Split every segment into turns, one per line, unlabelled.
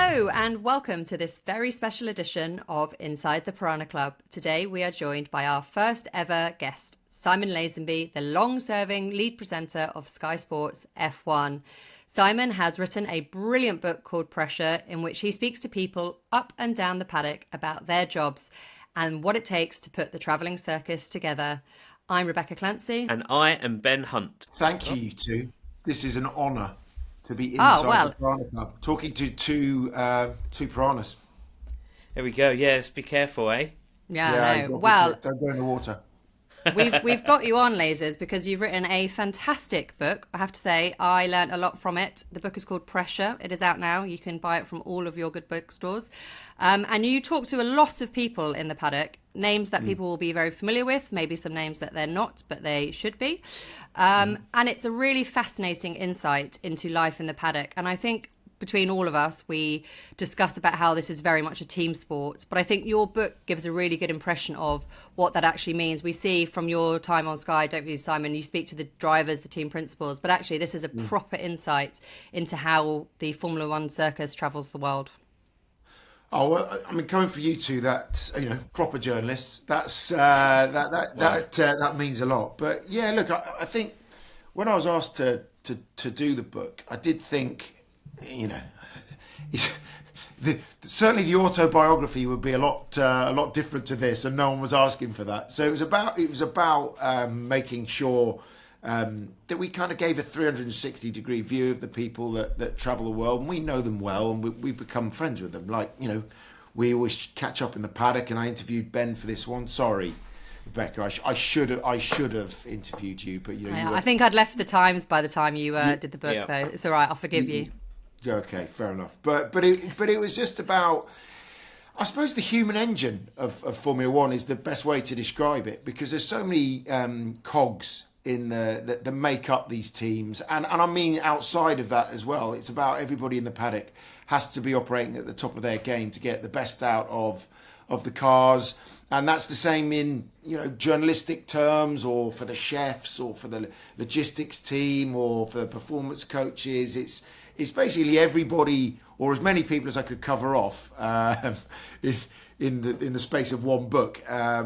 Hello and welcome to this very special edition of Inside the Piranha Club. Today we are joined by our first ever guest, Simon Lazenby, the long-serving lead presenter of Sky Sports F1. Simon has written a brilliant book called Pressure, in which he speaks to people up and down the paddock about their jobs and what it takes to put the travelling circus together. I'm Rebecca Clancy.
And I am Ben Hunt.
Thank you, you two. This is an honour to be inside the Piranha Club, talking to two piranhas.
There we go. Yes, be careful, eh?
Yeah, no.
Don't go in the water.
We've got you on, Lasers, because you've written a fantastic book. I have to say, I learnt a lot from it. The book is called Pressure. It is out now. You can buy it from all of your good bookstores. And you talk to a lot of people in the paddock, names that people will be very familiar with, maybe some names that they're not, but they should be. And it's a really fascinating insight into life in the paddock. And I think between all of us, we discuss about how this is very much a team sport. But I think your book gives a really good impression of what that actually means. We see from your time on Sky, don't we, Simon? You speak to the drivers, the team principals, but actually this is a proper insight into how the Formula One circus travels the world.
Oh, well, I mean, coming for you two, that proper journalists, that means a lot. But yeah, look, I think when I was asked to do the book, I did think, certainly the autobiography would be a lot different to this, and no one was asking for that. So it was about making sure that we kind of gave a 360-degree view of the people that travel the world, and we know them well, and we become friends with them. Like, we always catch up in the paddock, and I interviewed Ben for this one. Sorry, Rebecca, I should have interviewed you, but
I think I'd left the Times by the time you did the book, though. It's all right, I'll forgive you.
Okay, fair enough. But it was just about, I suppose, the human engine of Formula One is the best way to describe it, because there's so many cogs in that make up these teams, and I mean outside of that as well. It's about everybody in the paddock has to be operating at the top of their game to get the best out of the cars, and that's the same in journalistic terms, or for the chefs, or for the logistics team, or for the performance coaches. It's basically everybody, or as many people as I could cover off in the space of one book. I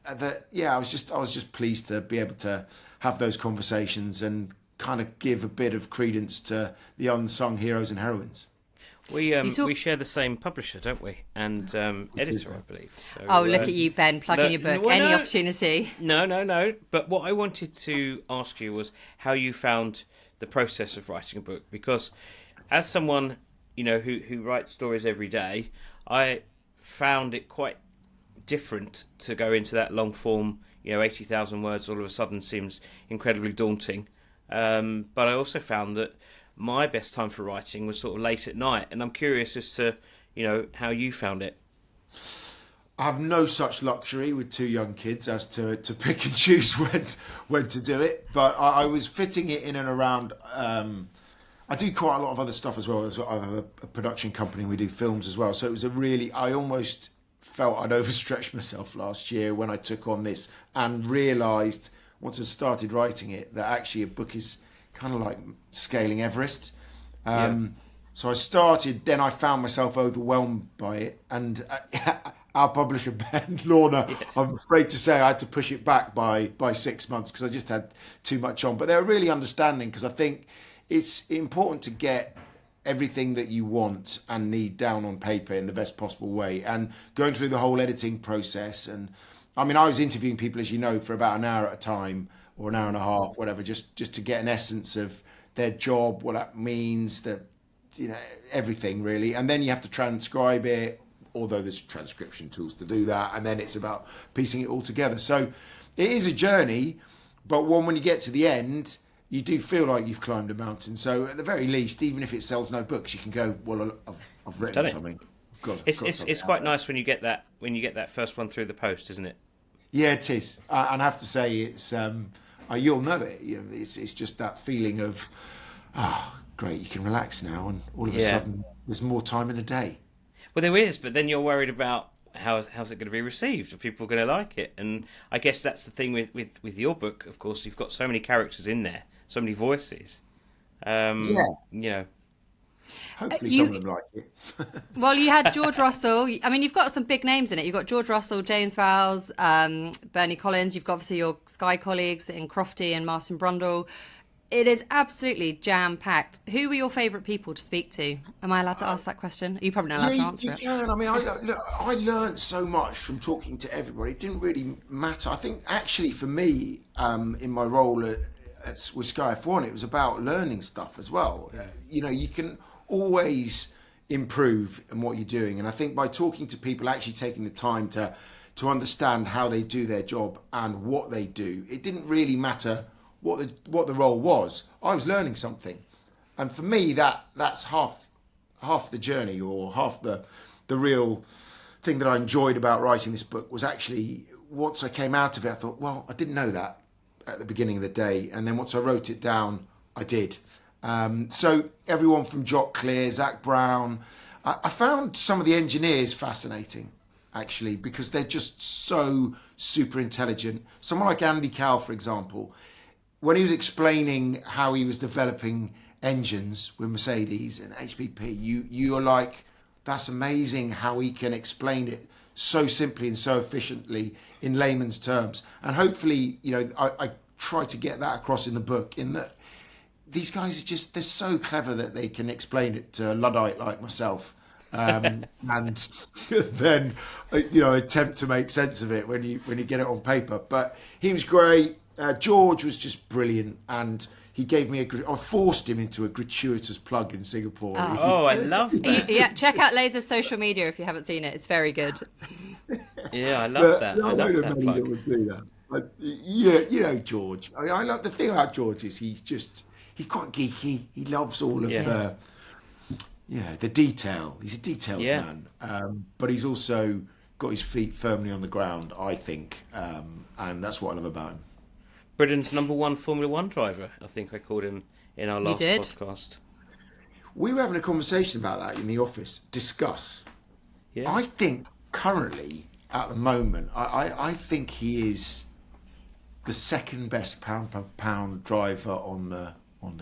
was just pleased to be able to have those conversations and kind of give a bit of credence to the unsung heroes and heroines.
We share the same publisher, don't we? And editor, I believe.
So, look at you, Ben, plugging your book. Any opportunity?
No. But what I wanted to ask you was how you found the process of writing a book, because as someone who writes stories every day, I found it quite different to go into that long form. 80,000 words all of a sudden seems incredibly daunting, but I also found that my best time for writing was sort of late at night, and I'm curious as to how you found it.
I have no such luxury with two young kids as to pick and choose when to do it. But I was fitting it in and around. I do quite a lot of other stuff as well. I have a production company, and we do films as well. So it was I almost felt I'd overstretched myself last year when I took on this, and realised once I started writing it that actually a book is kind of like scaling Everest. So I started, then I found myself overwhelmed by it, and our publisher, Ben Lorna, yes. I'm afraid to say I had to push it back by 6 months because I just had too much on. But they were really understanding, because I think it's important to get everything that you want and need down on paper in the best possible way, and going through the whole editing process. And I mean, I was interviewing people, as you know, for about an hour at a time, or an hour and a half, whatever, just to get an essence of their job, what that means, that everything really. And then you have to transcribe it, although there's transcription tools to do that, and then it's about piecing it all together. So it is a journey, but when you get to the end, you do feel like you've climbed a mountain. So at the very least, even if it sells no books, you can go, well, I've written something.
It's quite nice when you get that first one through the post, isn't it?
Yeah, it is. And I have to say, it's you'll know it. It's just that feeling of, great, you can relax now, and all of a sudden there's more time in a day.
Well, there is, but then you're worried about how's it going to be received? Are people going to like it? And I guess that's the thing with your book. Of course, you've got so many characters in there, so many voices.
Hopefully,
You-
some of them like it.
Well, you had George Russell. I mean, you've got some big names in it. You've got George Russell, James Vowles, Bernie Collins. You've got obviously your Sky colleagues in Crofty and Martin Brundle. It is absolutely jam-packed. Who were your favourite people to speak to? Am I allowed to ask that question? You're probably not allowed to
Yeah,
answer
you
it.
can. I mean, I learned so much from talking to everybody. It didn't really matter. I think actually for me, in my role with Sky F1, it was about learning stuff as well. You can always improve in what you're doing, and I think by talking to people, actually taking the time to understand how they do their job and what they do, it didn't really matter what the role was. I was learning something, and for me, that's half the journey, or half the real thing that I enjoyed about writing this book was actually once I came out of it, I thought, well, I didn't know that at the beginning of the day, and then once I wrote it down, I did. So everyone from Jock Clear, Zach Brown, I found some of the engineers fascinating, actually, because they're just so super intelligent. Someone like Andy Cowell, for example, when he was explaining how he was developing engines with Mercedes and HPP, you're like, that's amazing how he can explain it so simply and so efficiently in layman's terms. And hopefully, I try to get that across in the book, in that these guys are just, they're so clever that they can explain it to a Luddite like myself. And then, attempt to make sense of it when you get it on paper. But he was great. George was just brilliant, and he gave me I forced him into a gratuitous plug in Singapore.
Oh, I love that.
Yeah, check out Laser's social media if you haven't seen it. It's very good.
Yeah, I love that. I
I know
love
there are
that
many that
plug.
would do that. But yeah, George. I love the thing about George is he's quite geeky. He loves all of the detail. He's a details man. But he's also got his feet firmly on the ground, I think, and that's what I love about him.
Britain's #1 Formula One driver, I think I called him in our last
did?
podcast.
We were having a conversation about that in the office. Discuss.
Yeah.
I think currently, at the moment, I think he is the second best pound per pound driver on the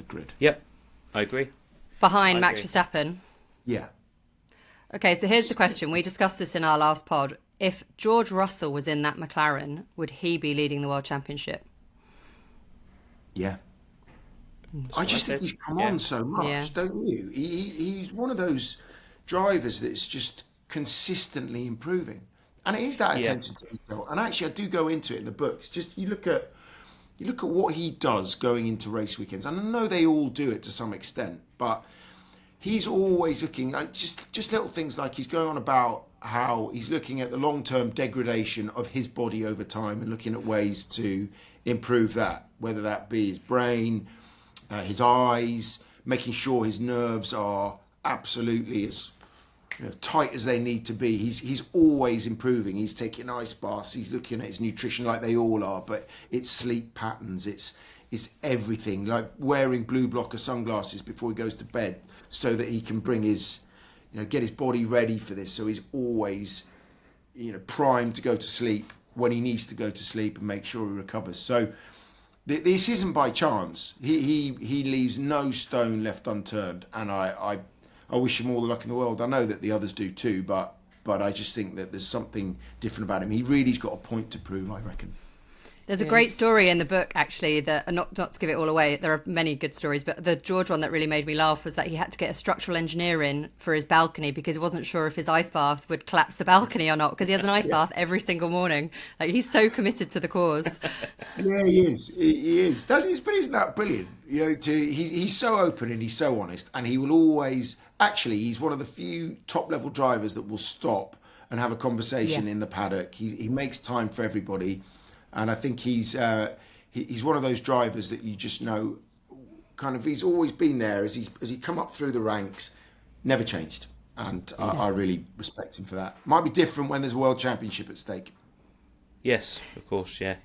grid.
Yep, I agree.
Behind
I
Max
agree.
Verstappen.
Yeah.
Okay, so here's the question. We discussed this in our last pod. If George Russell was in that McLaren, would he be leading the World Championship?
Yeah. I just think he's come on so much,
Yeah.
don't you? He's one of those drivers that's just consistently improving. And it is that attention to detail. And actually, I do go into it in the books. Just you look at what he does going into race weekends. And I know they all do it to some extent, but he's always looking at just little things, like he's going on about how he's looking at the long-term degradation of his body over time and looking at ways to improve that, whether that be his brain, his eyes, making sure his nerves are absolutely as tight as they need to be. He's always improving. He's taking ice baths. He's looking at his nutrition like they all are, but it's sleep patterns. It's everything, like wearing blue blocker sunglasses before he goes to bed so that he can bring his, get his body ready for this. So he's always, primed to go to sleep when he needs to go to sleep and make sure he recovers. So this isn't by chance. He leaves no stone left unturned, and I wish him all the luck in the world. I know that the others do too, but I just think that there's something different about him. He really's got a point to prove, I reckon.
There's a great story in the book, actually, that not to give it all away. There are many good stories, but the George one that really made me laugh was that he had to get a structural engineer in for his balcony because he wasn't sure if his ice bath would collapse the balcony or not, because he has an ice bath every single morning. Like, he's so committed to the cause.
Yeah, he is. He is. But isn't that brilliant? He's so open and he's so honest, and he will always. Actually, he's one of the few top-level drivers that will stop and have a conversation in the paddock. He makes time for everybody. And I think he's one of those drivers that you just know, kind of, he's always been there as he come up through the ranks, never changed. And I really respect him for that. Might be different when there's a world championship at stake.
Yes, of course, yeah.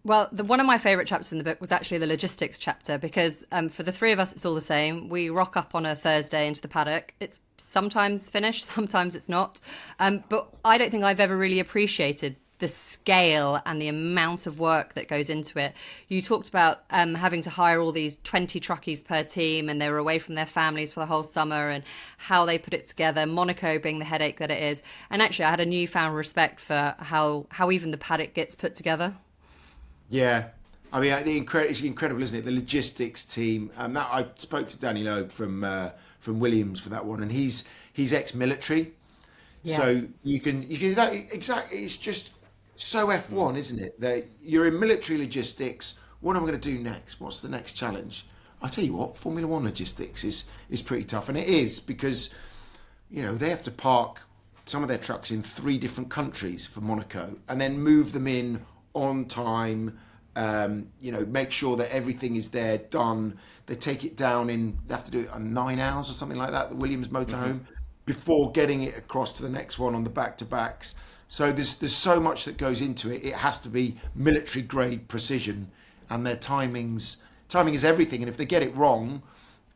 Well, one of my favourite chapters in the book was actually the logistics chapter, because for the three of us, it's all the same. We rock up on a Thursday into the paddock. It's sometimes finished, sometimes it's not. But I don't think I've ever really appreciated the scale and the amount of work that goes into it. You talked about having to hire all these 20 truckies per team, and they were away from their families for the whole summer, and how they put it together, Monaco being the headache that it is. And actually, I had a newfound respect for how even the paddock gets put together.
Yeah. I mean, it's incredible, isn't it? The logistics team. I spoke to Danny Loeb from Williams for that one, and he's ex-military, so you can that exactly. It's just so F1, isn't it? That you're in military logistics. What am I going to do next? What's the next challenge? I tell you what, Formula One logistics is pretty tough, and it is because they have to park some of their trucks in 3 different countries for Monaco, and then move them in on time. Make sure that everything is there done. They take it down they have to do it in 9 hours or something like that, the Williams motorhome, before getting it across to the next one on the back-to-backs. So there's so much that goes into it. It has to be military grade precision, and their timing is everything. And if they get it wrong,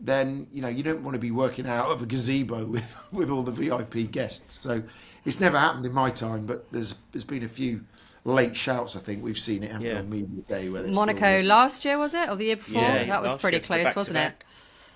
then you don't want to be working out of a gazebo with all the VIP guests. So it's never happened in my time, but there's been a few late shouts. I think we've seen it happen on Media Day.
Monaco last year, was it, or the year before?
Yeah,
that was pretty close, wasn't it?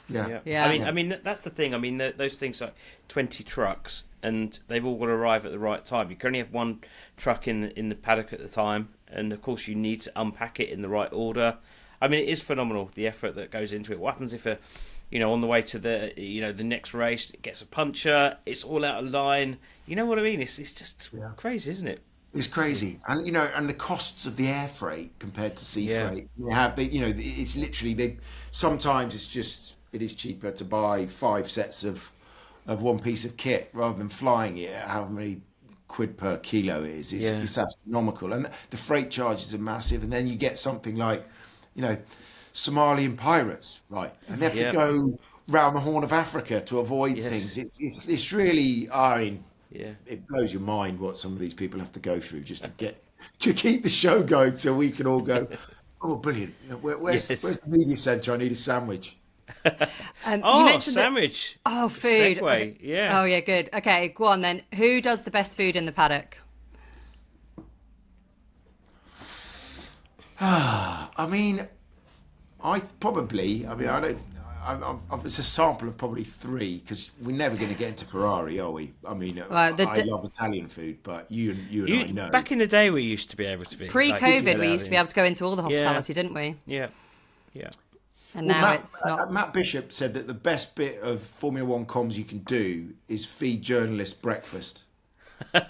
Yeah.
I mean that's the thing. I mean those things like 20 trucks, and they've all got to arrive at the right time. You can only have one truck in the paddock at the time, and of course you need to unpack it in the right order. I mean, it is phenomenal, the effort that goes into it. What happens if on the way to the next race, it gets a puncture, it's all out of line. You know what I mean? It's just crazy, isn't it?
It's crazy, and and the costs of the air freight compared to sea freight. It's literally sometimes it is cheaper to buy 5 sets of one piece of kit rather than flying it at however many quid per kilo it is. It's astronomical, and the freight charges are massive. And then you get something like Somalian pirates, right? And they have to go round the Horn of Africa to avoid things. It's really, it blows your mind what some of these people have to go through just to keep the show going, so we can all go, oh, brilliant. Where's the media centre? I need a sandwich.
You mentioned
sandwich.
Food.
Segue.
Okay.
Yeah.
Oh, yeah, good. Okay, go on then. Who does the best food in the paddock?
It's a sample of probably 3, because we're never going to get into Ferrari, are we? I mean, I love Italian food, but you and I know.
Back in the day, we used to be able to be.
Pre-COVID, we used to be able to go into all the hospitality, didn't we?
Yeah.
And now it's not.
Matt Bishop said that the best bit of Formula One comms you can do is feed journalists breakfast.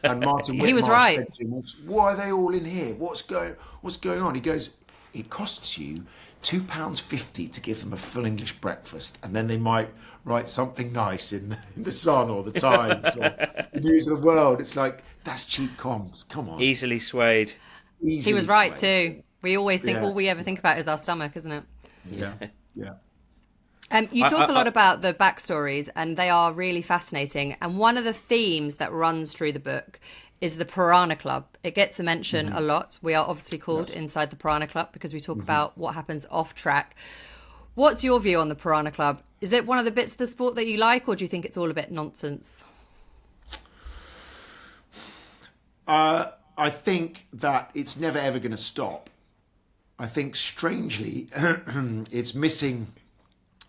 And Martin
he was
Whitmarsh
right.
said to him, why are they all in here? What's going on? He goes, it costs you £2.50 to give them a full English breakfast, and then they might write something nice in the Sun or the Times or the News of the World. It's like, that's cheap comms. Come on.
Easily swayed.
He was right too. We always think all we ever think about is our stomach, isn't it?
Yeah.
You talk a lot about the backstories, and they are really fascinating. And one of the themes that runs through the book is the Piranha Club. It gets a mention a lot. We are obviously called Inside the Piranha Club because we talk about what happens off track. What's your view on the Piranha Club? Is it one of the bits of the sport that you like, or do you think it's all a bit nonsense?
I think that it's never ever going to stop. I think strangely, it's missing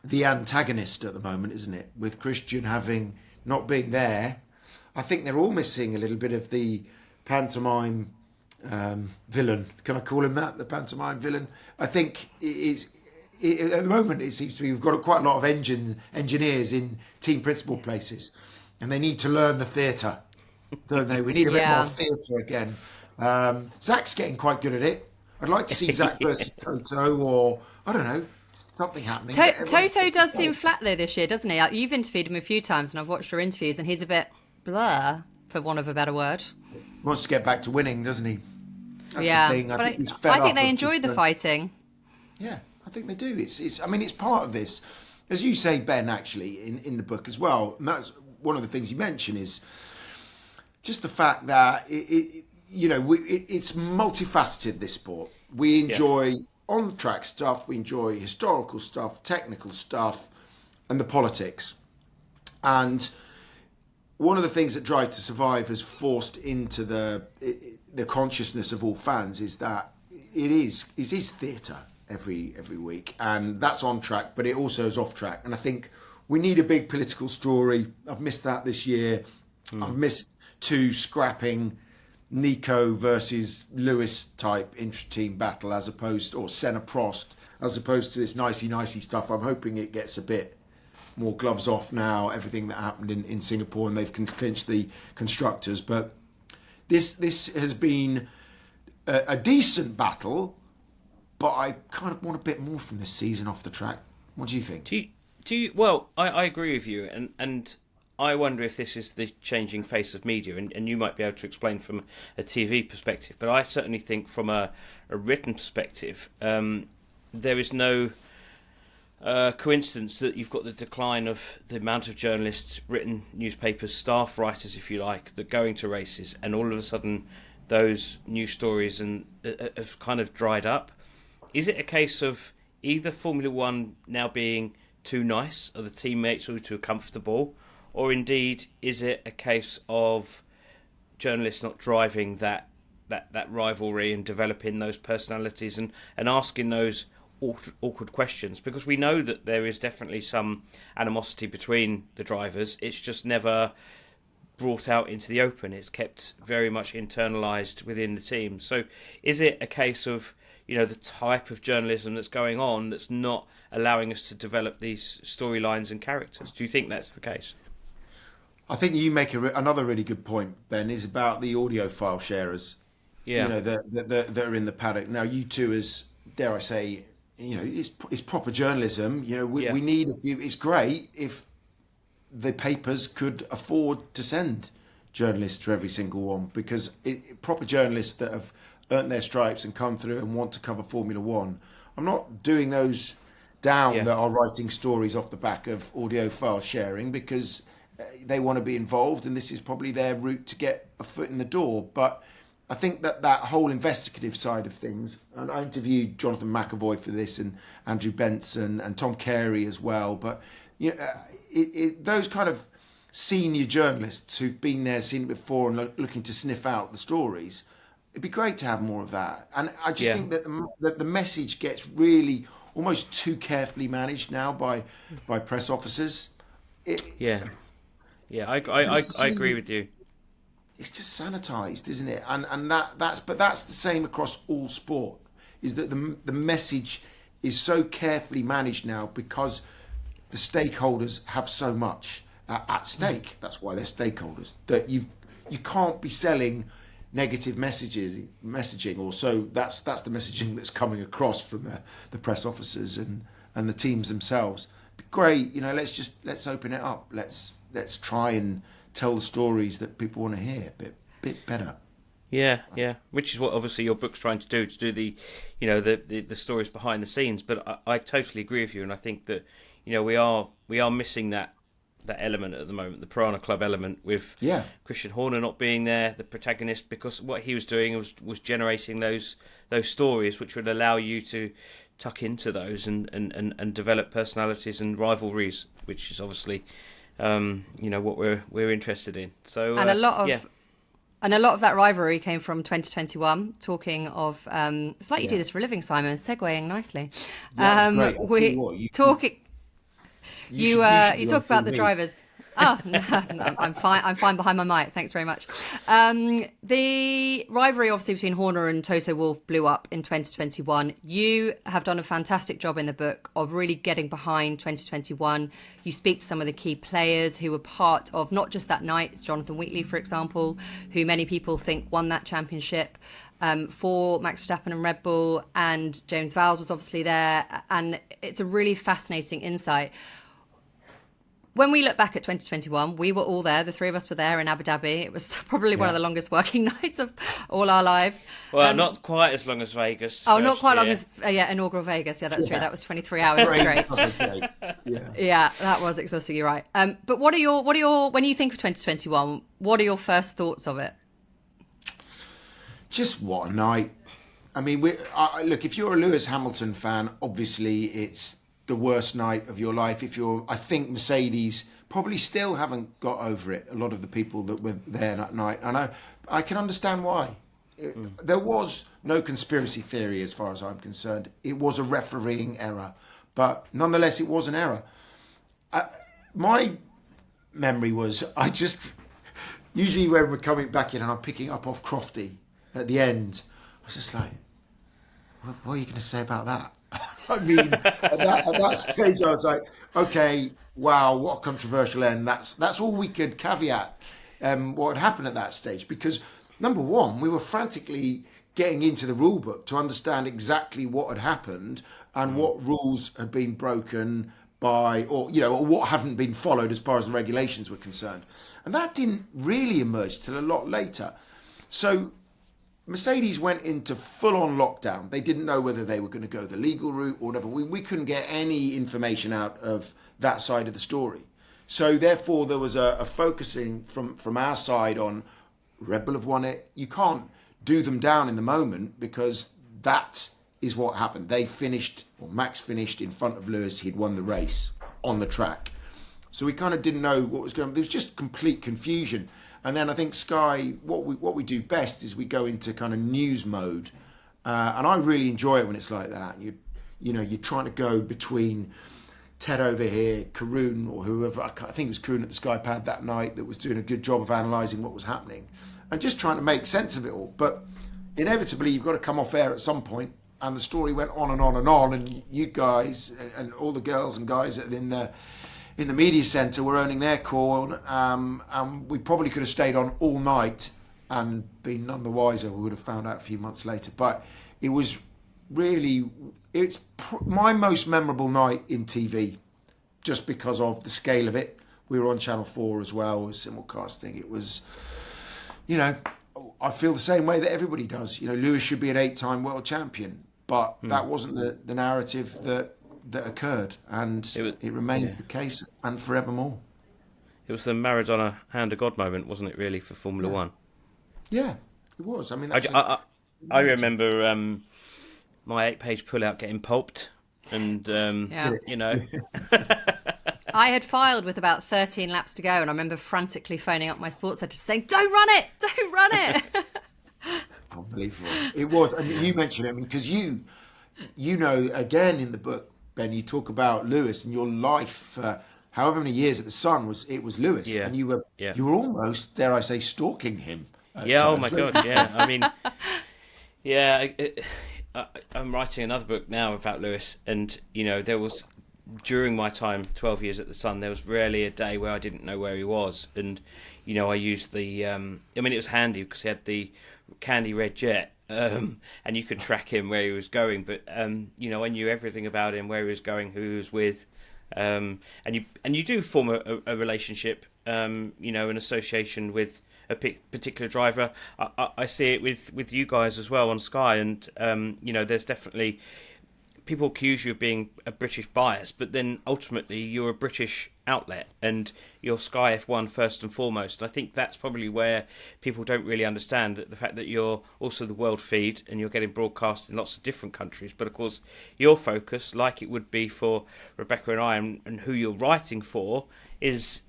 the antagonist at the moment, isn't it? With Christian not being there, I think they're all missing a little bit of the pantomime villain. Can I call him that? The pantomime villain? I think at the moment it seems to be we've got quite a lot of engineers in team principal places, and they need to learn the theatre, don't they? We need a bit more theatre again. Zach's getting quite good at it. I'd like to see Zach versus Toto, or I don't know, something happening.
Toto does seem flat though this year, doesn't he? You've interviewed him a few times, and I've watched your interviews, and he's a bit blur, for want of a better word.
Wants to get back to winning, doesn't he? That's
the
thing.
I think they enjoy the fighting.
Yeah, I think they do. It's part of this, as you say, Ben. Actually, in the book as well, and that's one of the things you mention is just the fact that it's multifaceted. This sport, we enjoy on track stuff, we enjoy historical stuff, technical stuff, and the politics. And one of the things that Drive to Survive has forced into the consciousness of all fans is that it is theatre every week, and that's on track, but it also is off track. And I think we need a big political story. I've missed that this year. I've missed two scrapping Nico versus Lewis type intra-team battle, as opposed or Senna Prost, as opposed to this nicey stuff. I'm hoping it gets a bit more gloves off now, everything that happened in Singapore, and they've clinched the constructors. But this has been a decent battle, but I kind of want a bit more from this season off the track. What do you think?
Do you? Well, I agree with you, and I wonder if this is the changing face of media, and you might be able to explain from a TV perspective. But I certainly think from a written perspective, there is no coincidence that you've got the decline of the amount of journalists, written newspapers, staff writers, if you like, that going to races, and all of a sudden those news stories have kind of dried up. Is it a case of either Formula One now being too nice, or the teammates or too comfortable, or indeed is it a case of journalists not driving that rivalry and developing those personalities and asking those awkward questions? Because we know that there is definitely some animosity between the drivers. It's just never brought out into the open. It's kept very much internalised within the team. So is it a case of, the type of journalism that's going on that's not allowing us to develop these storylines and characters? Do you think that's the case?
I think you make another really good point, Ben, is about the audio file sharers.
Yeah.
That are in the paddock. Now, you two, as dare I say, it's proper journalism. We need a few. It's great if the papers could afford to send journalists to every single one, because proper journalists that have earned their stripes and come through and want to cover Formula One. I'm not doing those down that are writing stories off the back of audio file sharing, because they want to be involved and this is probably their route to get a foot in the door. But I think that whole investigative side of things, and I interviewed Jonathan McAvoy for this, and Andrew Benson and Tom Carey as well, but those kind of senior journalists who've been there, seen it before, and looking to sniff out the stories, it'd be great to have more of that. And I just think that the message gets really almost too carefully managed now by press officers.
I agree with you.
It's just sanitized, isn't it? And that's the same across all sport. Is that the message is so carefully managed now because the stakeholders have so much at stake. That's why they're stakeholders. That you can't be selling negative messaging, or so that's the messaging that's coming across from the press officers and the teams themselves. But great, let's open it up. Let's try and tell the stories that people want to hear a bit better.
Yeah. Which is what obviously your book's trying to do the the stories behind the scenes. But I totally agree with you, and I think that we are missing that element at the moment, the Piranha Club element, with Christian Horner not being there, the protagonist, because what he was doing was generating those stories which would allow you to tuck into those and develop personalities and rivalries, which is obviously what we're interested in. So
and a lot of that rivalry came from 2021. Talking of, it's like you do this for a living, Simon, segueing nicely. You talk about the drivers. Oh, no, I'm fine. I'm fine behind my mic. Thanks very much. The rivalry, obviously, between Horner and Toto Wolff blew up in 2021. You have done a fantastic job in the book of really getting behind 2021. You speak to some of the key players who were part of not just that night. Jonathan Wheatley, for example, who many people think won that championship for Max Verstappen and Red Bull, and James Vowles was obviously there. And it's a really fascinating insight. When we look back at 2021, we were all there. The three of us were there in Abu Dhabi. It was probably one of the longest working nights of all our lives.
Well, not quite as long as Vegas.
Oh, not quite long as inaugural Vegas. Yeah, that's true. That was 23 hours straight. Yeah, that was exhausting. You're right. But what are your when you think of 2021? What are your first thoughts of it?
Just what a night. I mean, look, if you're a Lewis Hamilton fan, obviously it's the worst night of your life. I think Mercedes probably still haven't got over it. A lot of the people that were there that night, and I can understand why. There was no conspiracy theory as far as I'm concerned. It was a refereeing error, but nonetheless, it was an error. My memory was, usually when we're coming back in and I'm picking up off Crofty at the end, I was just like, what are you going to say about that? I mean, at that stage, I was like, okay, wow, what a controversial end. That's all we could caveat what had happened at that stage, because number one, we were frantically getting into the rule book to understand exactly what had happened and what rules had been broken by, or what hadn't been followed as far as the regulations were concerned. And that didn't really emerge till a lot later. So Mercedes went into full-on lockdown. They didn't know whether they were going to go the legal route or whatever. We couldn't get any information out of that side of the story. So therefore, there was a focusing from our side on Red Bull have won it. You can't do them down in the moment, because that is what happened. They finished, or Max finished in front of Lewis. He'd won the race on the track. So we kind of didn't know what was going on. There was just complete confusion. And then I think Sky, what we do best is we go into kind of news mode. And I really enjoy it when it's like that. You're trying to go between Ted over here, Karun, or whoever, I think it was Karun at the Sky Pad that night, that was doing a good job of analysing what was happening and just trying to make sense of it all. But inevitably, you've got to come off air at some point, and the story went on and on and on, and you guys and all the girls and guys in the media centre were earning their corn, and we probably could have stayed on all night and been none the wiser. We would have found out a few months later. But it was really, it's my most memorable night in TV, just because of the scale of it. We were on Channel 4 as well, with simulcasting. It was, I feel the same way that everybody does. Lewis should be an 8-time world champion, but that wasn't the narrative that occurred, and it remains the case, and forevermore.
It was the Maradona hand of God moment, wasn't it, really, for Formula One?
Yeah, it was. I mean,
I remember my 8-page pullout getting pulped, and
I had filed with about 13 laps to go, and I remember frantically phoning up my sports editor saying, "Don't run it!"
Unbelievable. It was, and you mentioned it, because you again in the book, Ben, you talk about Lewis and your life for however many years at the Sun was Lewis, and you were almost, dare I say, stalking him.
Oh my God, yeah. I mean, I'm writing another book now about Lewis, and there was, during my time 12 years at the Sun, there was rarely a day where I didn't know where he was, and I used the it was handy because he had the candy red jet. And you could track him where he was going, but I knew everything about him, where he was going, who he was with, and you do form a relationship, an association with a particular driver. I see it with you guys as well on Sky, and there's definitely, people accuse you of being a British bias, but then ultimately you're a British outlet, and you're Sky F1 first and foremost. And I think that's probably where people don't really understand the fact that you're also the world feed, and you're getting broadcast in lots of different countries. But of course, your focus, like it would be for Rebecca and I, and who you're writing for, is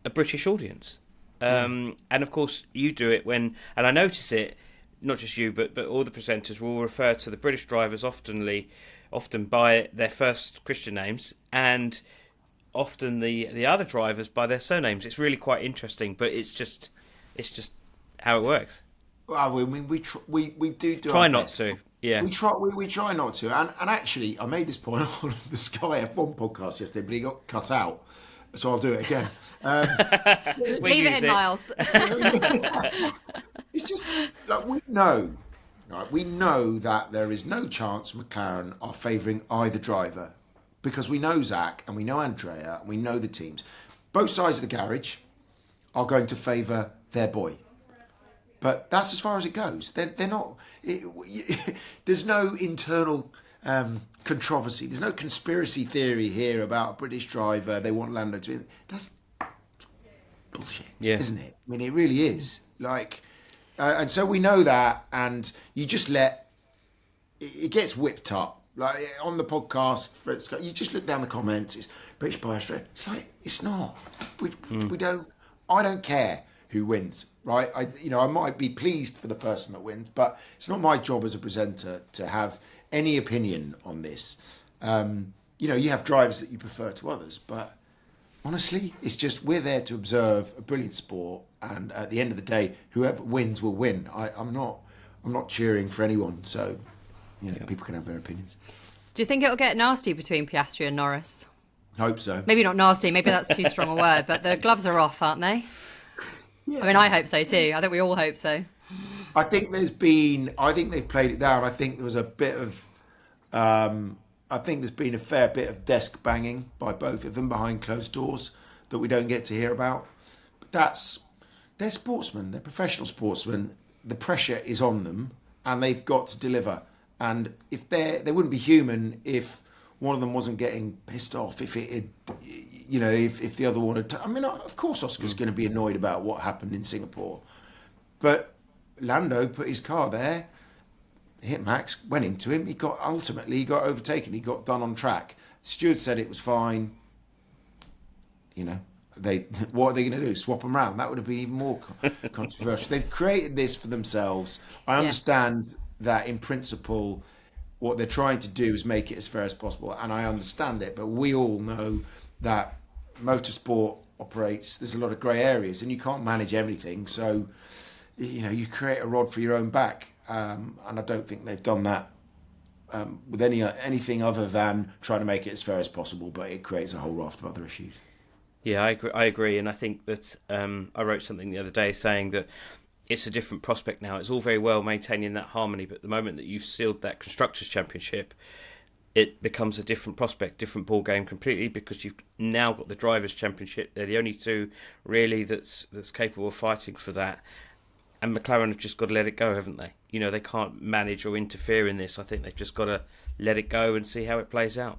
a British audience. And of course, you do it when, and I notice it, not just you, but all the presenters will refer to the British drivers often by their first Christian names, and often the other drivers by their surnames. It's really quite interesting, but it's just how it works.
Well, we do
try not to. Yeah,
we try not to. And actually, I made this point on the Sky F1 podcast yesterday, but it got cut out, so I'll do it again.
Leave it in, Miles.
It's just like we know that there is no chance McLaren are favouring either driver, because we know Zach and we know Andrea and we know the teams. Both sides of the garage are going to favour their boy, but that's as far as it goes. They're not. There's no internal controversy. There's no conspiracy theory here about a British driver. They want Lando to be. That's bullshit, isn't it? I mean, it really is. And so we know that, and you just let it gets whipped up. Like on the podcast, you just look down the comments. It's British bias. It's like, it's not. We don't. I don't care. who wins, right? I might be pleased for the person that wins, but it's not my job as a presenter to have any opinion on this. You have drivers that you prefer to others, but honestly, it's just we're there to observe a brilliant sport, and at the end of the day, whoever wins will win. I'm not cheering for anyone, so people can have their opinions.
Do you think it'll get nasty between Piastri and Norris?
Hope so.
Maybe not nasty, maybe that's too strong a word, but the gloves are off, aren't they?
Yeah.
I mean, I hope so too. I think we all hope so.
I think they've played it down. I think there was a bit of, I think there's been a fair bit of desk banging by both of them behind closed doors that we don't get to hear about. But they're sportsmen, they're professional sportsmen. The pressure is on them, and they've got to deliver. And if they wouldn't be human if one of them wasn't getting pissed off, if the other one had... I mean, of course Oscar's going to be annoyed about what happened in Singapore. But Lando put his car there, hit Max, went into him. He got overtaken. He got done on track. The steward said it was fine. What are they going to do? Swap them around? That would have been even more controversial. They've created this for themselves. I understand that in principle, what they're trying to do is make it as fair as possible, and I understand it. But we all know that motorsport operates. There's a lot of grey areas, and you can't manage everything. So, you create a rod for your own back, and I don't think they've done that with anything other than trying to make it as fair as possible. But it creates a whole raft of other issues.
Yeah, I agree, and I think that I wrote something the other day saying that it's a different prospect now. It's all very well maintaining that harmony, but the moment that you've sealed that Constructors' Championship, it becomes a different prospect, different ball game completely, because you've now got the Drivers' Championship. They're the only two really that's capable of fighting for that. And McLaren have just got to let it go, haven't they? They can't manage or interfere in this. I think they've just got to let it go and see how it plays out.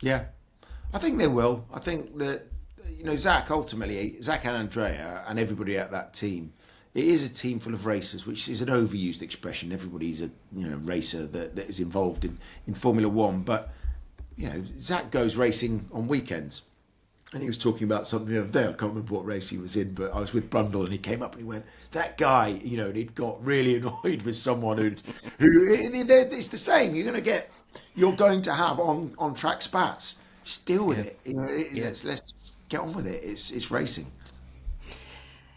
Yeah, I think they will. I think that, Zach and Andrea and everybody at that team, it is a team full of racers, which is an overused expression. Everybody's a racer that is involved in Formula One. But, Zach goes racing on weekends. And he was talking about something the other day. I can't remember what race he was in, but I was with Brundle and he came up and he went, that guy, and he'd got really annoyed with someone who it's the same. You're going to have on track spats. Just deal with it. Let's get on with it. It's racing.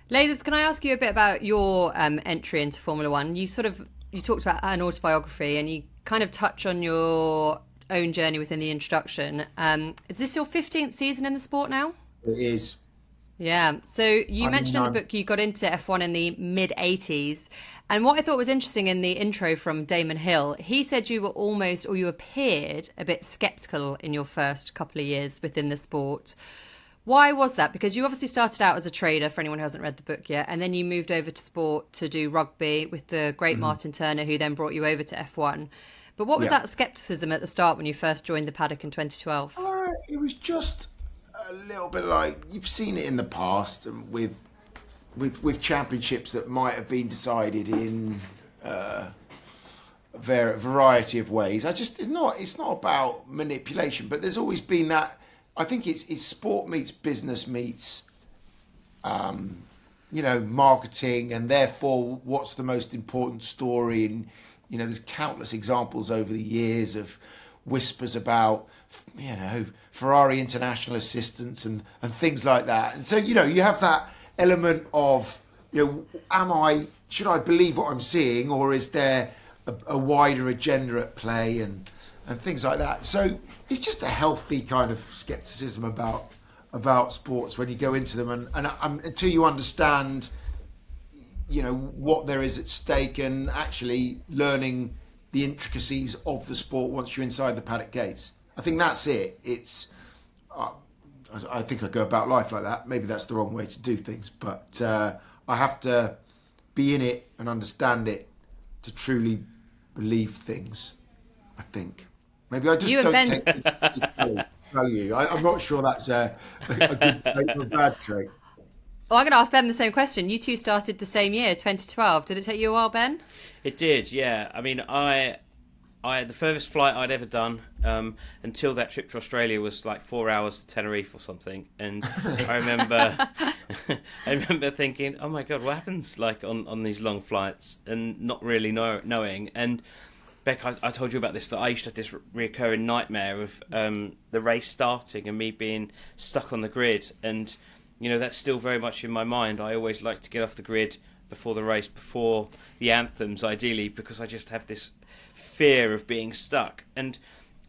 Lasers, can I ask you a bit about your entry into Formula One? You talked about an autobiography and you kind of touch on your own journey within the introduction. Is this your 15th season in the sport now?
It is.
Yeah. So you mentioned in the book you got into F1 in the mid-80s. And what I thought was interesting in the intro from Damon Hill, he said you appeared a bit sceptical in your first couple of years within the sport. Why was that? Because you obviously started out as a trader, for anyone who hasn't read the book yet, and then you moved over to sport to do rugby with the great Martin Turner, who then brought you over to F1. But what was that scepticism at the start when you first joined the paddock in 2012?
It was just a little bit like you've seen it in the past with championships that might have been decided in a variety of ways. It's not about manipulation, but there's always been that. I think it's sport meets business meets, marketing, and therefore what's the most important story. And there's countless examples over the years of whispers about Ferrari international assistance and things like that. And so you have that element of should I believe what I'm seeing, or is there a wider agenda at play and things like that. So it's just a healthy kind of skepticism about sports when you go into them, and until you understand, what there is at stake, and actually learning the intricacies of the sport once you're inside the paddock gates. I think that's it. I think I go about life like that. Maybe that's the wrong way to do things, but I have to be in it and understand it to truly believe things, I think. Maybe I just don't take value. I'm not sure that's a good trait or a bad trait.
Well, I'm going to ask Ben the same question. You two started the same year, 2012. Did it take you a while, Ben?
It did, yeah. I mean, I the furthest flight I'd ever done until that trip to Australia was like 4 hours to Tenerife or something, and I remember I remember thinking, oh my god, what happens like on these long flights, and not really knowing. And Bec, I told you about this, that I used to have this recurring nightmare of the race starting and me being stuck on the grid, and that's still very much in my mind. I always like to get off the grid before the race, before the anthems, ideally, because I just have this fear of being stuck. And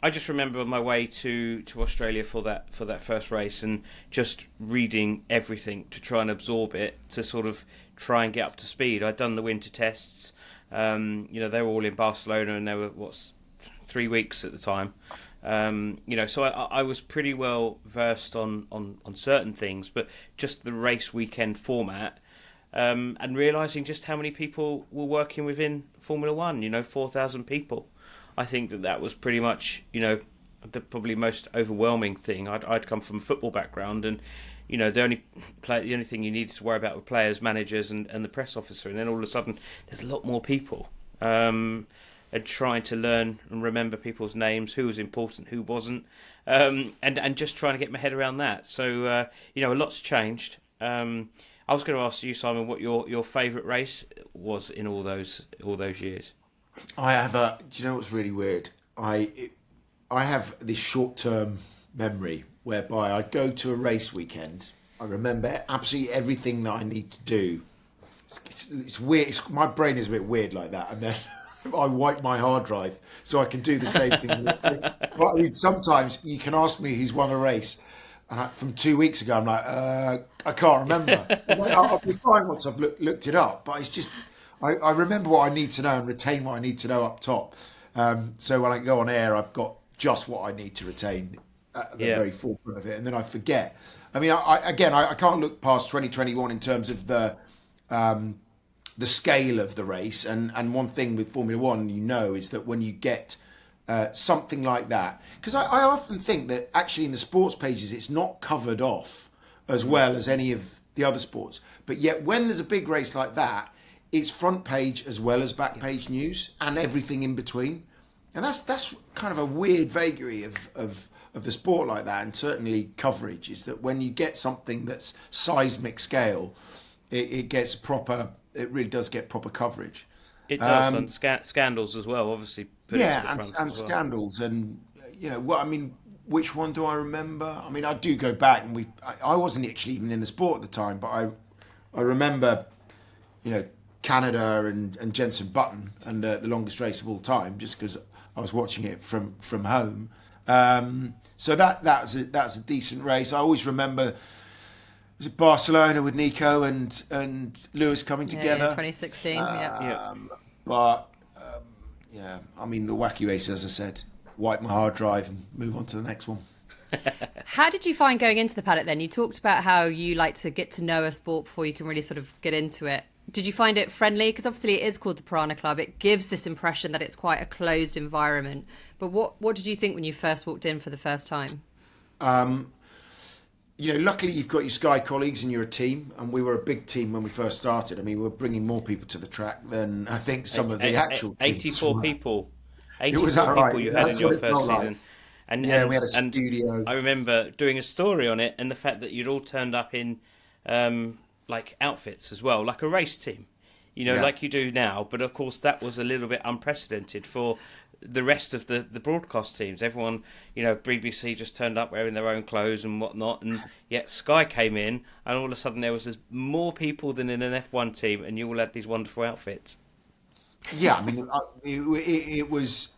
I just remember my way to Australia for that first race, and just reading everything to try and absorb it, to sort of try and get up to speed. I'd done the winter tests. They were all in Barcelona, and they were 3 weeks at the time. So I was pretty well versed on certain things, but just the race weekend format, and realising just how many people were working within Formula One. 4,000 people. I think that was pretty much the probably most overwhelming thing. I'd come from a football background, and the only thing you needed to worry about were players, managers, and the press officer, and then all of a sudden there's a lot more people, and trying to learn and remember people's names, who was important, who wasn't, and just trying to get my head around that. So a lot's changed. I was going to ask you, Simon, what your favourite race was in all those years.
I have do you know what's really weird? I have this short-term memory whereby I go to a race weekend. I remember absolutely everything that I need to do. It's weird. My brain is a bit weird like that, and then I wipe my hard drive so I can do the same thing. But I mean, sometimes you can ask me who's won a race from 2 weeks ago. I'm like, I can't remember. I'll be fine once I've looked it up. But it's just, I remember what I need to know and retain what I need to know up top. So when I go on air, I've got just what I need to retain at the very forefront of it, and then I forget. I mean, I can't look past 2021 in terms of the scale of the race. And one thing with Formula One, is that when you get something like that, because I often think that actually in the sports pages it's not covered off as well as any of the other sports. But yet when there's a big race like that, it's front page as well as back page news and everything in between. And that's kind of a weird vagary of the sport like that, and certainly coverage, is that when you get something that's seismic scale, it gets proper. It really does get proper coverage.
It does, and scandals as well, obviously.
And scandals, and which one do I remember? I mean, I do go back, and I wasn't actually even in the sport at the time, but I remember, Canada and Jenson Button and the longest race of all time, just because I was watching it from home. So that's a decent race. I always remember, was it Barcelona with Nico and Lewis coming together?
2016.
But I mean, the wacky race, as I said, wipe my hard drive and move on to the next one.
How did you find going into the paddock then? You talked about how you like to get to know a sport before you can really sort of get into it. Did you find it friendly? Because obviously it is called the Piranha Club. It gives this impression that it's quite a closed environment. But what did you think when you first walked in for the first time?
Luckily you've got your Sky colleagues and you're a team, and we were a big team when we first started. I mean, we were bringing more people to the track than I think some of the actual teams.
84 people.
84 people
you had in your first season.
Like. And we had a studio.
I remember doing a story on it, and the fact that you'd all turned up in like outfits as well, like a race team, like you do now. But of course, that was a little bit unprecedented for the rest of the broadcast teams. Everyone, BBC just turned up wearing their own clothes and whatnot, and yet Sky came in, and all of a sudden there was more people than in an F1 team, and you all had these wonderful outfits.
Yeah, I mean, it was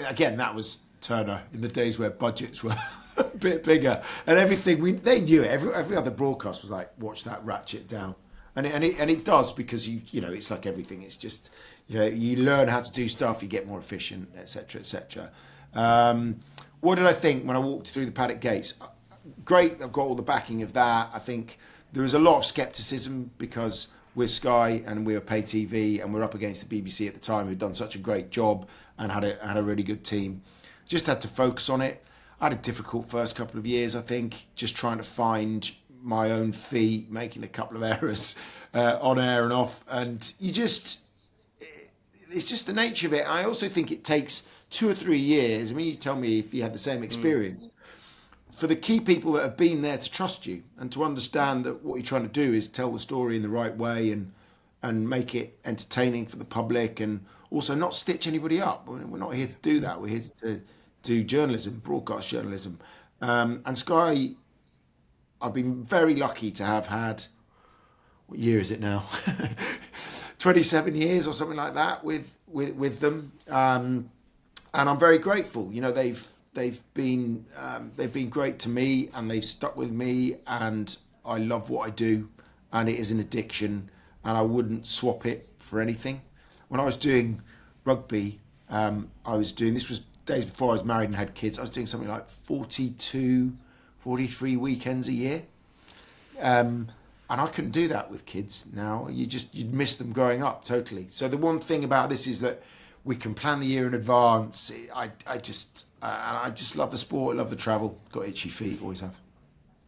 again, that was Turner in the days where budgets were a bit bigger, and everything they knew it. Every other broadcast was like, watch that, ratchet down, and it does, because it's like everything. It's just you learn how to do stuff, you get more efficient, etc., etc. What did I think when I walked through the paddock gates? Great, I've got all the backing of that. I think there was a lot of scepticism because we're Sky and we're pay TV and we're up against the BBC at the time, who'd done such a great job and had a really good team. Just had to focus on it. I had a difficult first couple of years, I think, just trying to find my own feet, making a couple of errors on air and off. And it's just the nature of it. I also think it takes 2 or 3 years, I mean, you tell me if you had the same experience, for the key people that have been there to trust you and to understand that what you're trying to do is tell the story in the right way and make it entertaining for the public, and also not stitch anybody up. We're not here to do that. We're here to do journalism, broadcast journalism. And Sky, I've been very lucky to have had, what year is it now? 27 years or something like that with them. And I'm very grateful. You know, they've been great to me, and they've stuck with me, and I love what I do, and it is an addiction, and I wouldn't swap it for anything. When I was doing rugby, this was days before I was married and had kids. I was doing something like 42, 43 weekends a year. And I couldn't do that with kids now. You'd miss them growing up totally. So the one thing about this is that we can plan the year in advance. I just love the sport, love the travel. Got itchy feet, always have.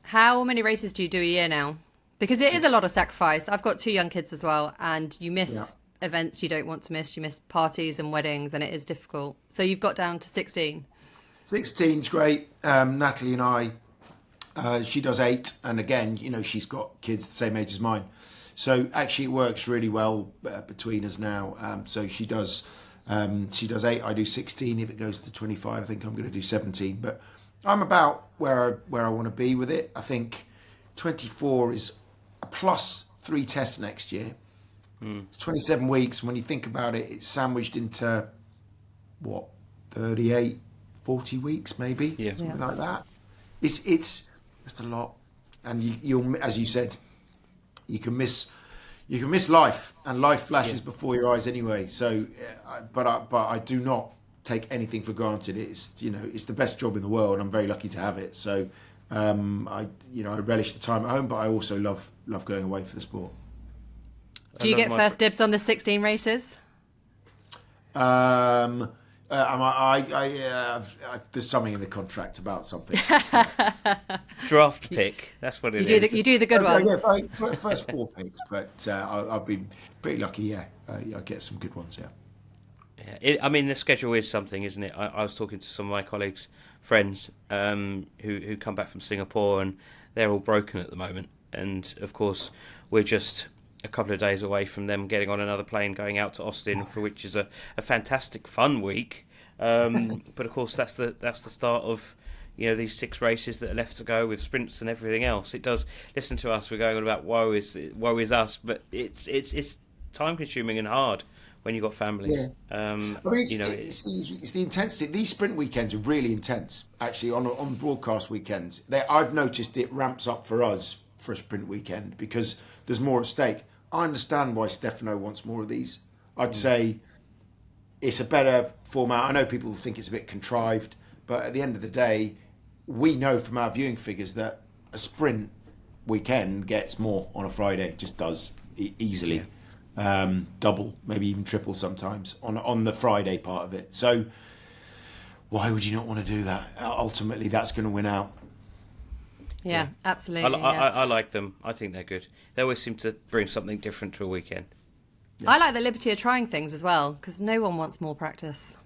How many races do you do a year now? Because it is a lot of sacrifice. I've got 2 young kids as well, and you miss events you don't want to miss. You miss parties and weddings, and it is difficult. So you've got down to 16. 16's
great. Natalie and I, she does 8, and again, you know, she's got kids the same age as mine. So actually, it works really well between us now. So she does 8. I do 16. If it goes to 25, I think I'm going to do 17. But I'm about where I want to be with it. I think 24 is a plus 3 tests next year. It's 27 weeks. And when you think about it, it's sandwiched into, 38, 40 weeks maybe?
Yeah.
Something like that. It's just a lot. And you'll, as you said, you can miss life, and life flashes before your eyes anyway. So, but I do not take anything for granted. It's the best job in the world. I'm very lucky to have it. So, I relish the time at home, but I also love going away for the sport.
Do you get first dibs on the 16 races?
There's something in the contract about something.
Draft pick. That's what it is.
You do the good ones.
Yeah, first 4 picks, but I've been pretty lucky. Yeah, I get some good ones. Yeah.
I mean, the schedule is something, isn't it? I was talking to some of my colleagues, friends, who come back from Singapore, and they're all broken at the moment. And of course, we're just a couple of days away from them getting on another plane, going out to Austin, for which is a fantastic, fun week. But of course, that's the start of these 6 races that are left to go with sprints and everything else. It does. Listen to us. We're going on about woe is us, but it's time consuming and hard when you've got family.
Yeah. It's the intensity. These sprint weekends are really intense. Actually, on broadcast weekends, I've noticed it ramps up for us for a sprint weekend because there's more at stake. I understand why Stefano wants more of these. I'd say it's a better format. I know people think it's a bit contrived, but at the end of the day, we know from our viewing figures that a sprint weekend gets more on a Friday. It just does easily. Double, maybe even triple sometimes on the Friday part of it. So why would you not want to do that? Ultimately, that's going to win out.
Yeah, absolutely.
I like them. I think they're good. They always seem to bring something different to a weekend.
I like the liberty of trying things as well, because no one wants more practice.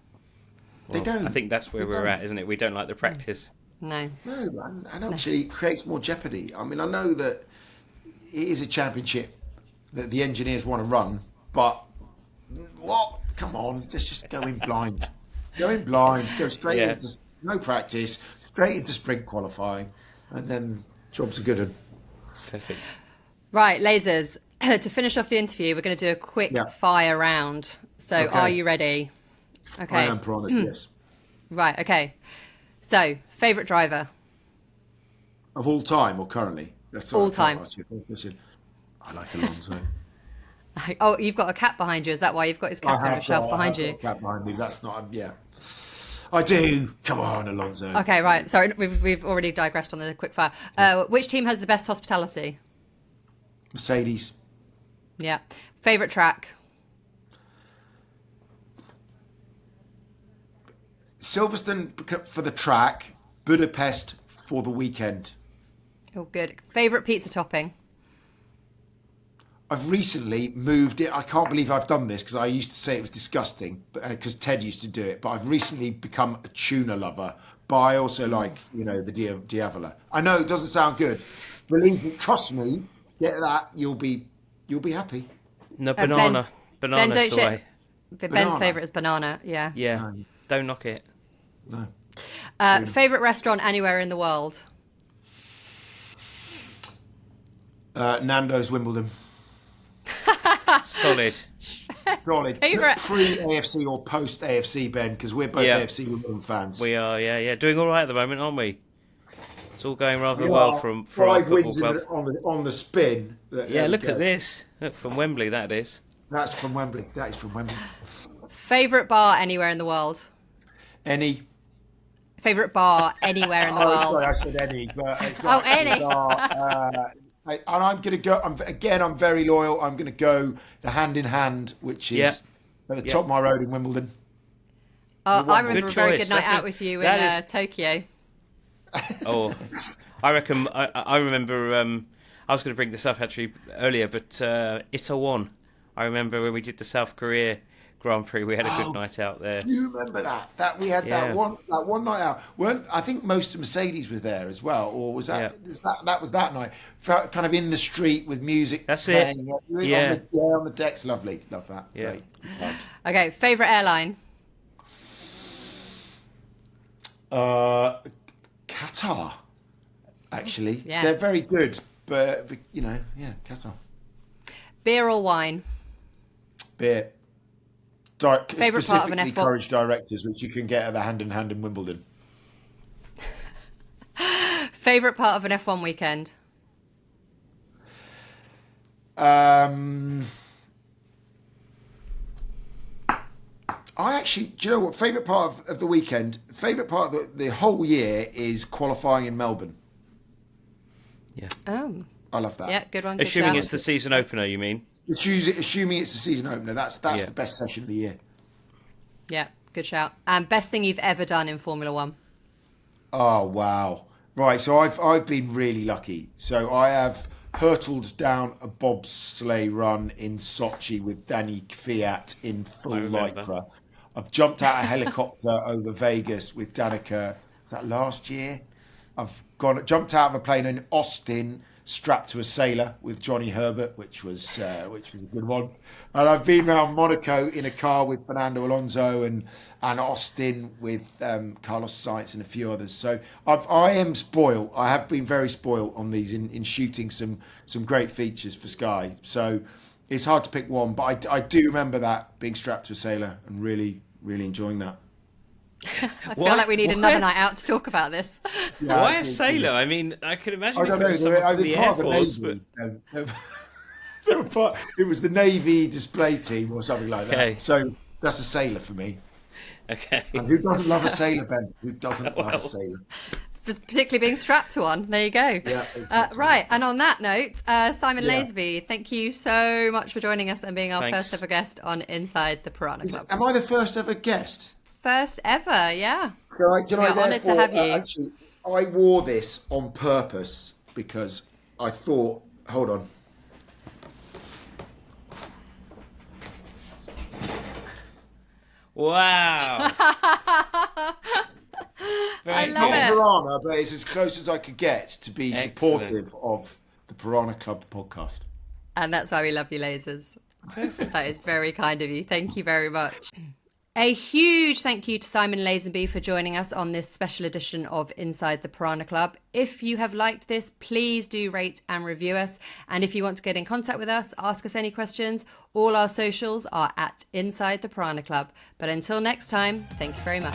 They don't.
I think that's where we're at, isn't it? We don't like the practice.
No.
No, and actually it creates more jeopardy. I mean, I know that it is a championship that the engineers want to run, but what? Come on, let's just go in blind. Go straight into no practice, straight into sprint qualifying, and then jobs are good.
Perfect.
Right, lasers. To finish off the interview, we're going to do a quick fire round. So, Are you ready? Okay.
I am promised, yes.
Right. Okay. So, favourite driver
of all time or currently?
All time.
I like Alonso.
Oh, you've got a cat behind you. Is that why you've got his cat on the shelf behind you?
Got a cat behind me. That's not. Yeah. I do. Come on, Alonso.
Okay, right. Sorry, we've already digressed on the quick fire. Which team has the best hospitality?
Mercedes.
Yeah. Favourite track?
Silverstone for the track, Budapest for the weekend.
Oh, good. Favourite pizza topping?
I've recently moved it. I can't believe I've done this because I used to say it was disgusting, but because Ted used to do it. But I've recently become a tuna lover. But I also like, the Diavola. I know it doesn't sound good. Believe me, trust me. Get that, you'll be happy.
No, banana.
Ben,
Banana's
don't
the way.
Ben's
Banana.
favourite is banana, yeah.
Yeah, don't knock it.
No.
Favourite restaurant anywhere in the world?
Nando's Wimbledon.
Solid.
Solid.
Favourite-
Pre-AFC or post-AFC, Ben, because we're both
Yeah.
AFC Wimbledon fans.
We are, yeah. Doing all right at the moment, aren't we? It's all going rather well for our
5
football
wins
club.
on the spin.
Yeah, look at this. Look, from Wembley, that is.
That's from Wembley. That is from Wembley.
Favourite bar anywhere in the world?
Any.
Favourite bar anywhere in the world?
Sorry, I said any, but it's not.
Any.
And I'm going to go. I'm very loyal. I'm going to go the Hand in Hand, which is at the top of my road in Wimbledon.
I remember
Good
a very
choice.
good night
That's
out
a-
with you in
that is-
Tokyo.
Oh, I reckon. I remember. I was going to bring this up actually earlier, but Itaewon. I remember when we did the South Korea Grand Prix, we had a good night out there.
Do you remember that? That we had that one night out. I think most of Mercedes was there as well, or was that? That was that night. Kind of in the street with music.
That's
playing.
it. Yeah.
On the decks, lovely. Love that.
Yeah.
Great.
Okay, favourite airline?
Qatar. Actually,
Yeah.
they're very good, but Qatar.
Beer or wine?
Beer.
Favourite part of an
Specifically
F1?
Courage Directors, which you can get at the Hand in Hand in Wimbledon.
Favourite part of an F1 weekend?
Do you know what? Favourite part of the weekend, favourite part of the whole year is qualifying in Melbourne.
Yeah.
Oh,
I love that.
yeah, good one. Good
Assuming
shout.
it's the season opener, you mean?
Assuming it's the season opener, that's
Yeah.
the best session of the year.
Yeah, good shout. And best thing you've ever done in Formula One?
Oh wow! Right, so I've been really lucky. So I have hurtled down a bobsleigh run in Sochi with Danny Kvyat in full
I remember.
lycra. I've jumped out a helicopter over Vegas with Danica. Was that last year? I've jumped out of a plane in Austin, strapped to a sailor with Johnny Herbert, which was a good one. And I've been around Monaco in a car with Fernando Alonso and Austin with Carlos Sainz and a few others. So I am spoiled. I have been very spoiled on these in shooting some great features for Sky. So it's hard to pick one, but I do remember that being strapped to a sailor and really, really enjoying that.
I feel like we need another night out to talk about this.
Yeah,
Why a
it's-
sailor? I mean, I could imagine.
I don't
if it
know.
was someone from
They
the
were
Air
part of the
Force, but
Navy. They were part, it was the Navy display team or something like that.
Okay.
So that's a sailor for me.
okay.
And who doesn't love a sailor, Ben? Who doesn't love a sailor?
Particularly being strapped to one. There you go.
Yeah, exactly.
Right, and on that note, Simon
Yeah.
Lazenby, thank you so much for joining us and being our
Thanks.
first ever guest on Inside the Piranha Club.
Am I the first ever guest?
First ever, yeah.
Can I
We are honoured to
therefore-
have you.
Actually, I wore this on purpose because I thought, hold on.
Wow. Very
I
It's
love
not
good.
it.
Piranha, but it's as close as I could get to be
Excellent.
supportive of the Piranha Club podcast.
And that's why we love you, lasers. That is very kind of you. Thank you very much. A huge thank you to Simon Lazenby for joining us on this special edition of Inside the Piranha Club. If you have liked this, please do rate and review us. And if you want to get in contact with us, ask us any questions, all our socials are at Inside the Piranha Club. But until next time, thank you very much.